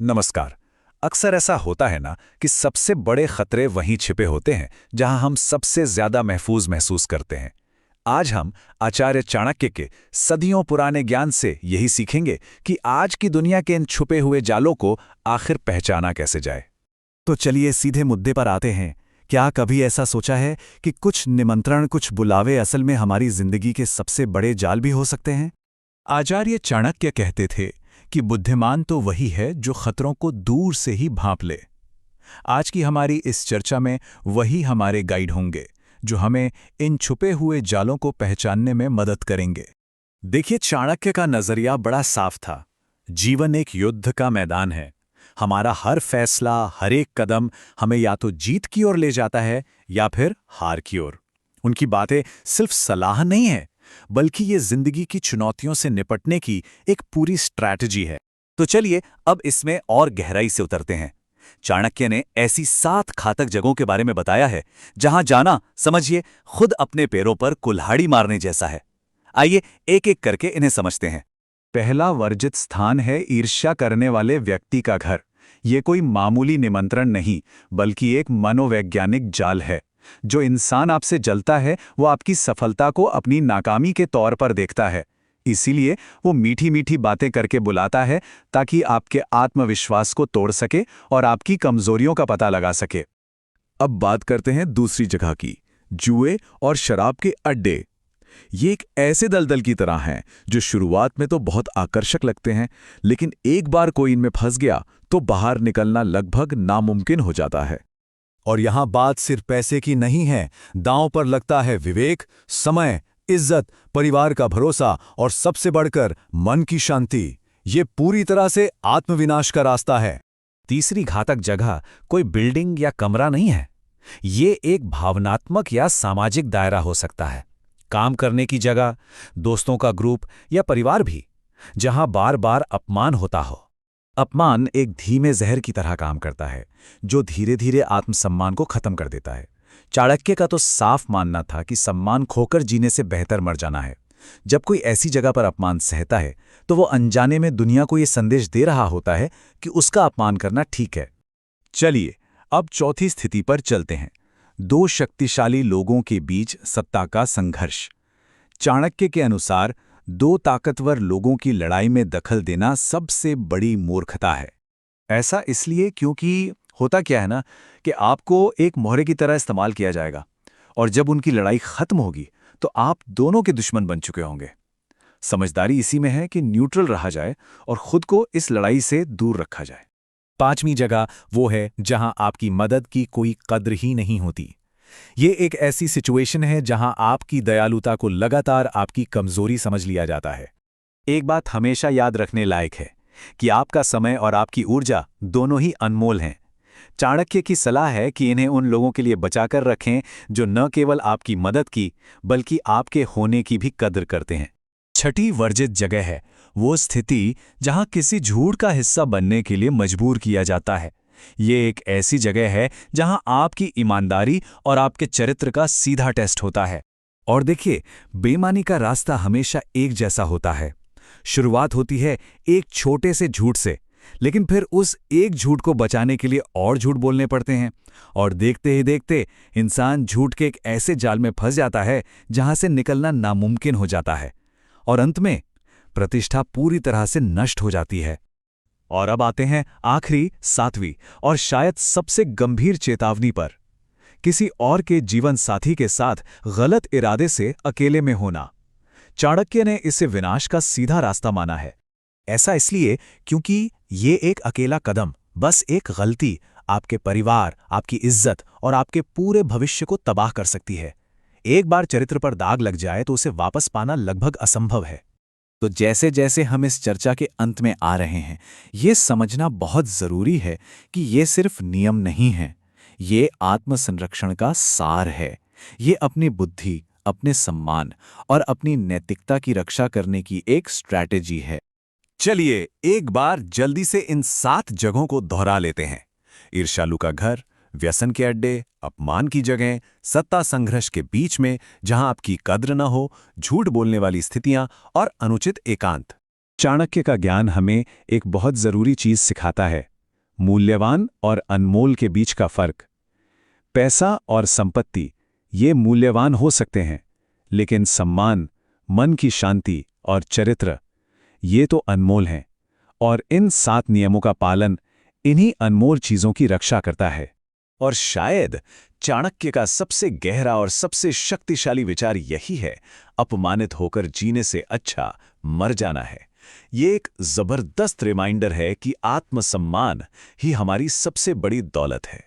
नमस्कार। अक्सर ऐसा होता है ना कि सबसे बड़े खतरे वहीं छिपे होते हैं जहां हम सबसे ज्यादा महफूज महसूस करते हैं। आज हम आचार्य चाणक्य के सदियों पुराने ज्ञान से यही सीखेंगे कि आज की दुनिया के इन छुपे हुए जालों को आखिर पहचाना कैसे जाए। तो चलिए सीधे मुद्दे पर आते हैं। क्या कभी ऐसा सोचा है कि कुछ निमंत्रण, कुछ बुलावे असल में हमारी जिंदगी के सबसे बड़े जाल भी हो सकते हैं? आचार्य चाणक्य कहते थे कि बुद्धिमान तो वही है जो खतरों को दूर से ही भांप ले। आज की हमारी इस चर्चा में वही हमारे गाइड होंगे जो हमें इन छुपे हुए जालों को पहचानने में मदद करेंगे। देखिए, चाणक्य का नजरिया बड़ा साफ था। जीवन एक युद्ध का मैदान है। हमारा हर फैसला, हर एक कदम हमें या तो जीत की ओर ले जाता है या फिर हार की ओर। उनकी बातें सिर्फ सलाह नहीं है, बल्कि ये जिंदगी की चुनौतियों से निपटने की एक पूरी स्ट्रैटेजी है। तो चलिए अब इसमें और गहराई से उतरते हैं। चाणक्य ने ऐसी 7 घातक जगहों के बारे में बताया है जहां जाना, समझिए, खुद अपने पैरों पर कुल्हाड़ी मारने जैसा है। आइए एक एक करके इन्हें समझते हैं। पहला वर्जित स्थान है ईर्ष्या करने वाले व्यक्ति का घर। ये कोई मामूली निमंत्रण नहीं, बल्कि एक मनोवैज्ञानिक जाल है। जो इंसान आपसे जलता है वो आपकी सफलता को अपनी नाकामी के तौर पर देखता है। इसीलिए वो मीठी मीठी बातें करके बुलाता है ताकि आपके आत्मविश्वास को तोड़ सके और आपकी कमजोरियों का पता लगा सके। अब बात करते हैं दूसरी जगह की, जुए और शराब के अड्डे। ये एक ऐसे दलदल की तरह हैं जो शुरुआत में तो बहुत आकर्षक लगते हैं, लेकिन एक बार कोई इनमें फंस गया तो बाहर निकलना लगभग नामुमकिन हो जाता है। और यहां बात सिर्फ पैसे की नहीं है, दांव पर लगता है विवेक, समय, इज्जत, परिवार का भरोसा और सबसे बढ़कर मन की शांति। ये पूरी तरह से आत्मविनाश का रास्ता है। तीसरी घातक जगह कोई बिल्डिंग या कमरा नहीं है। ये एक भावनात्मक या सामाजिक दायरा हो सकता है। काम करने की जगह, दोस्तों का ग्रुप या परिवार भी, जहां बार बार अपमान होता हो। अपमान एक धीमे जहर की तरह काम करता है जो धीरे धीरे आत्मसम्मान को खत्म कर देता है। चाणक्य का तो साफ मानना था कि सम्मान खोकर जीने से बेहतर मर जाना है। जब कोई ऐसी जगह पर अपमान सहता है तो वो अनजाने में दुनिया को ये संदेश दे रहा होता है कि उसका अपमान करना ठीक है। चलिए अब चौथी स्थिति पर चलते हैं। 2 शक्तिशाली लोगों के बीच सत्ता का संघर्ष। चाणक्य के अनुसार 2 ताकतवर लोगों की लड़ाई में दखल देना सबसे बड़ी मूर्खता है। ऐसा इसलिए क्योंकि होता क्या है ना कि आपको एक मोहरे की तरह इस्तेमाल किया जाएगा और जब उनकी लड़ाई खत्म होगी तो आप दोनों के दुश्मन बन चुके होंगे। समझदारी इसी में है कि न्यूट्रल रहा जाए और खुद को इस लड़ाई से दूर रखा जाए। पांचवी जगह वो है जहां आपकी मदद की कोई कद्र ही नहीं होती। ये एक ऐसी सिचुएशन है जहां आपकी दयालुता को लगातार आपकी कमजोरी समझ लिया जाता है। एक बात हमेशा याद रखने लायक है कि आपका समय और आपकी ऊर्जा दोनों ही अनमोल हैं। चाणक्य की सलाह है कि इन्हें उन लोगों के लिए बचाकर रखें जो न केवल आपकी मदद की बल्कि आपके होने की भी कद्र करते हैं। छठी वर्जित जगह है वो स्थिति जहां किसी झूठ का हिस्सा बनने के लिए मजबूर किया जाता है। ये एक ऐसी जगह है जहां आपकी ईमानदारी और आपके चरित्र का सीधा टेस्ट होता है। और देखिए, बेईमानी का रास्ता हमेशा एक जैसा होता है। शुरुआत होती है एक छोटे से झूठ से, लेकिन फिर उस एक झूठ को बचाने के लिए और झूठ बोलने पड़ते हैं और देखते ही देखते इंसान झूठ के एक ऐसे जाल में फंस जाता है जहां से निकलना नामुमकिन हो जाता है और अंत में प्रतिष्ठा पूरी तरह से नष्ट हो जाती है। और अब आते हैं आखिरी, 7वीं और शायद सबसे गंभीर चेतावनी पर, किसी और के जीवन साथी के साथ गलत इरादे से अकेले में होना। चाणक्य ने इसे विनाश का सीधा रास्ता माना है। ऐसा इसलिए क्योंकि ये एक अकेला कदम, बस एक गलती, आपके परिवार, आपकी इज्जत और आपके पूरे भविष्य को तबाह कर सकती है। एक बार चरित्र पर दाग लग जाए तो उसे वापस पाना लगभग असंभव है। तो जैसे जैसे हम इस चर्चा के अंत में आ रहे हैं, ये समझना बहुत जरूरी है कि ये सिर्फ नियम नहीं है, ये आत्मसंरक्षण का सार है। ये अपनी बुद्धि, अपने सम्मान और अपनी नैतिकता की रक्षा करने की एक स्ट्रैटेजी है। चलिए एक बार जल्दी से इन 7 जगहों को दोहरा लेते हैं। ईर्ष्यालु का घर, व्यसन के अड्डे, अपमान की जगह, सत्ता संघर्ष के बीच में जहां आपकी कद्र न हो, झूठ बोलने वाली स्थितियां और अनुचित एकांत। चाणक्य का ज्ञान हमें एक बहुत जरूरी चीज सिखाता है, मूल्यवान और अनमोल के बीच का फर्क। पैसा और संपत्ति ये मूल्यवान हो सकते हैं, लेकिन सम्मान, मन की शांति और चरित्र ये तो अनमोल हैं। और इन 7 नियमों का पालन इन्हीं अनमोल चीजों की रक्षा करता है। और शायद चाणक्य का सबसे गहरा और सबसे शक्तिशाली विचार यही है, अपमानित होकर जीने से अच्छा मर जाना है। ये एक जबरदस्त रिमाइंडर है कि आत्मसम्मान ही हमारी सबसे बड़ी दौलत है।